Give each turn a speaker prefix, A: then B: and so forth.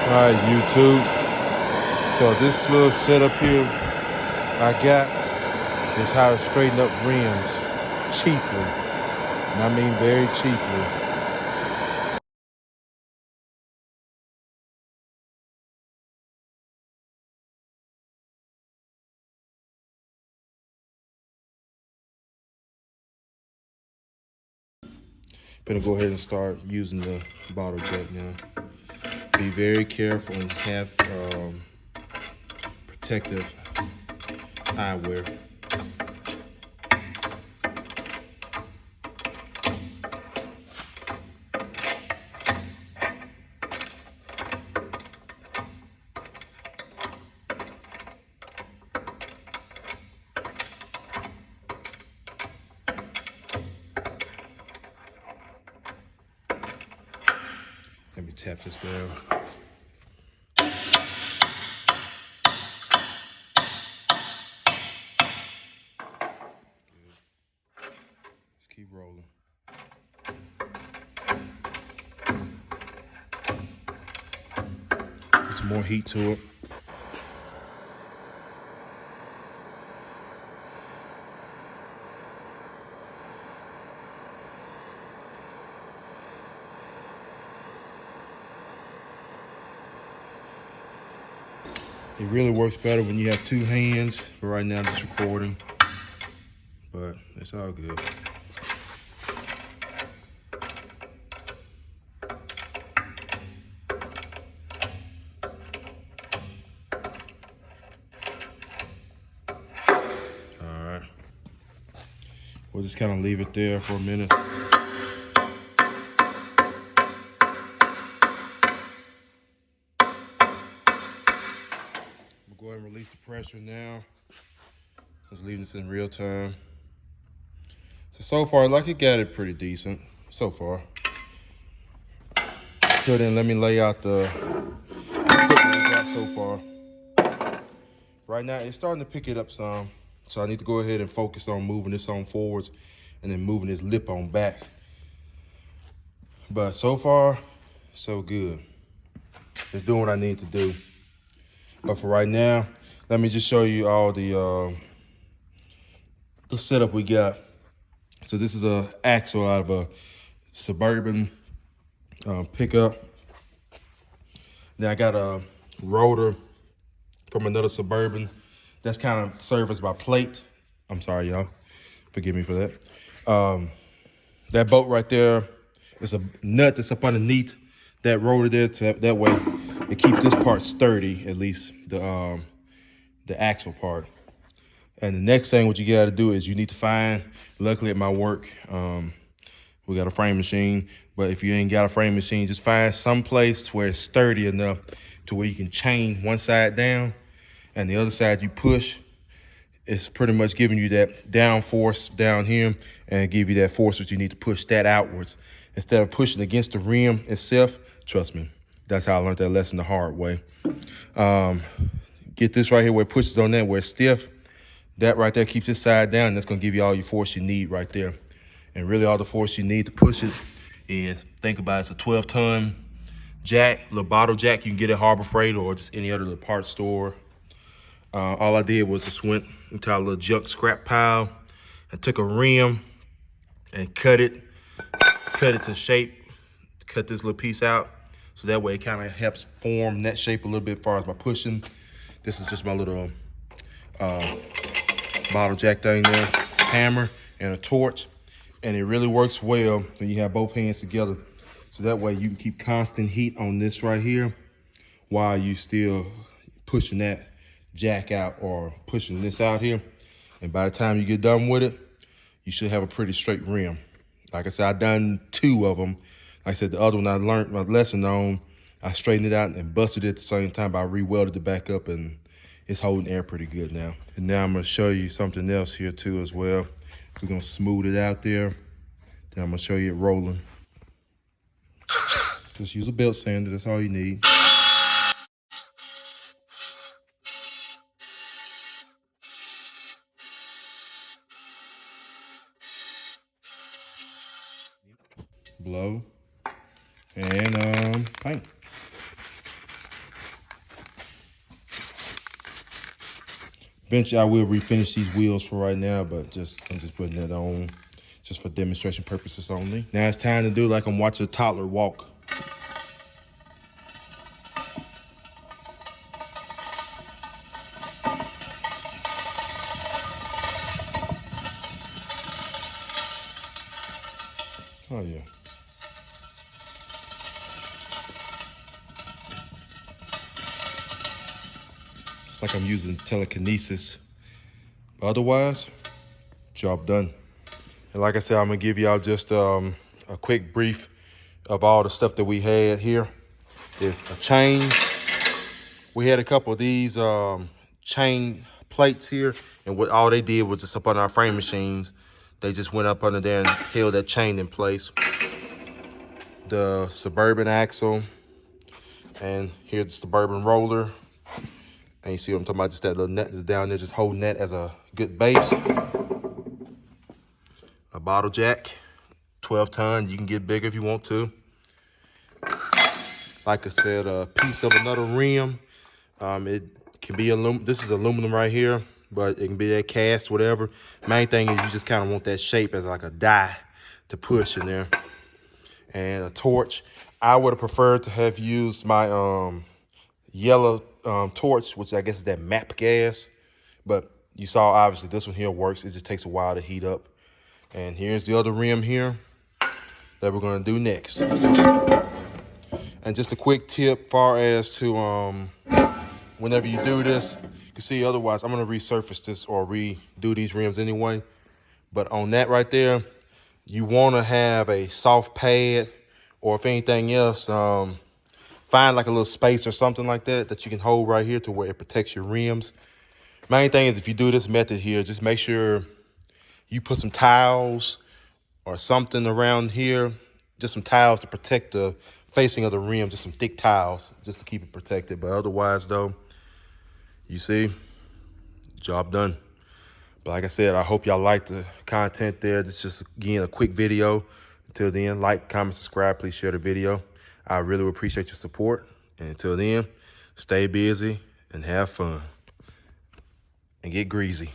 A: Alright, YouTube. So this little setup here I got is how to straighten up rims cheaply. And I mean very cheaply. Gonna go ahead and start using the bottle jack now. Be very careful and have protective eyewear. Let me tap this down. Let's keep rolling. Put some more heat to it. It really works better when you have two hands. But right now, I'm just recording. But it's all good. All right. We'll just kind of leave it there for a minute. We'll go ahead and release the pressure now. Just leaving this in real time. So far, like it got it pretty decent. So far. So then let me lay out the equipment we got so far. Right now, it's starting to pick it up some. So I need to go ahead and focus on moving this on forwards and then moving this lip on back. But so far, so good. It's doing what I need to do. But for right now, let me just show you all the setup we got. So this is a axle out of a Suburban pickup. Then I got a rotor from another Suburban that's kind of serviced by plate. I'm sorry, y'all. Forgive me for that. That bolt right there is a nut that's up underneath that rotor there. That way it keeps this part sturdy, at least the axle part. And the next thing what you got to do is you need to find, luckily at my work, we got a frame machine, but if you ain't got a frame machine, just find some place where it's sturdy enough to where you can chain one side down and the other side you push. It's pretty much giving you that down force down here and give you that force that you need to push that outwards. Instead of pushing against the rim itself, trust me, that's how I learned that lesson the hard way. Get this right here where it pushes on that, where it's stiff. That right there keeps this side down, and that's gonna give you all your force you need right there. And really all the force you need to push it is, think about it, it's a 12-ton jack, little bottle jack you can get at Harbor Freight or just any other little parts store. All I did was just went into a little junk scrap pile and took a rim and cut it to shape, cut this little piece out. So that way it kind of helps form that shape a little bit as far as my pushing. This is just my little bottle jack thing there, hammer and a torch. And it really works well when you have both hands together. So that way you can keep constant heat on this right here while you still pushing that jack out or pushing this out here. And by the time you get done with it, you should have a pretty straight rim. Like I said, I done 2 of them. Like I said, the other one I learned my lesson on. I straightened it out and busted it at the same time, but I re-welded it back up and it's holding air pretty good now. And now I'm gonna show you something else here too as well. We're gonna smooth it out there. Then I'm gonna show you it rolling. Just use a belt sander, that's all you need. Blow and paint. Eventually I will refinish these wheels for right now, but I'm just putting that on just for demonstration purposes only. Now it's time to do like I'm watching a toddler walk. Oh yeah. It's like I'm using telekinesis. Otherwise, job done. And like I said, I'm gonna give y'all just a quick brief of all the stuff that we had here. There's a chain. We had a couple of these chain plates here, and what all they did was just up on our frame machines. They just went up under there and held that chain in place. The Suburban axle, and here's the Suburban roller. And you see what I'm talking about, just that little net that's down there, just holding that as a good base. A bottle jack, 12 ton, you can get bigger if you want to. Like I said, a piece of another rim. It can be aluminum, this is aluminum right here, but it can be that cast, whatever. Main thing is you just kind of want that shape as like a die to push in there. And a torch. I would have preferred to have used my yellow torch, which I guess is that MAP gas. But you saw, obviously, this one here works. It just takes a while to heat up. And here's the other rim here that we're going to do next. And just a quick tip far as to whenever you do this, you can see otherwise I'm going to resurface this or redo these rims anyway. But on that right there, you want to have a soft pad, or if anything else, find like a little space or something like that you can hold right here to where it protects your rims. Main thing is if you do this method here, just make sure you put some tiles or something around here, just some tiles to protect the facing of the rim, just some thick tiles just to keep it protected. But otherwise though, you see, job done. But like I said, I hope y'all liked the content there. This is just, again, a quick video. Until then, like, comment, subscribe. Please share the video. I really appreciate your support. And until then, stay busy and have fun. And get greasy.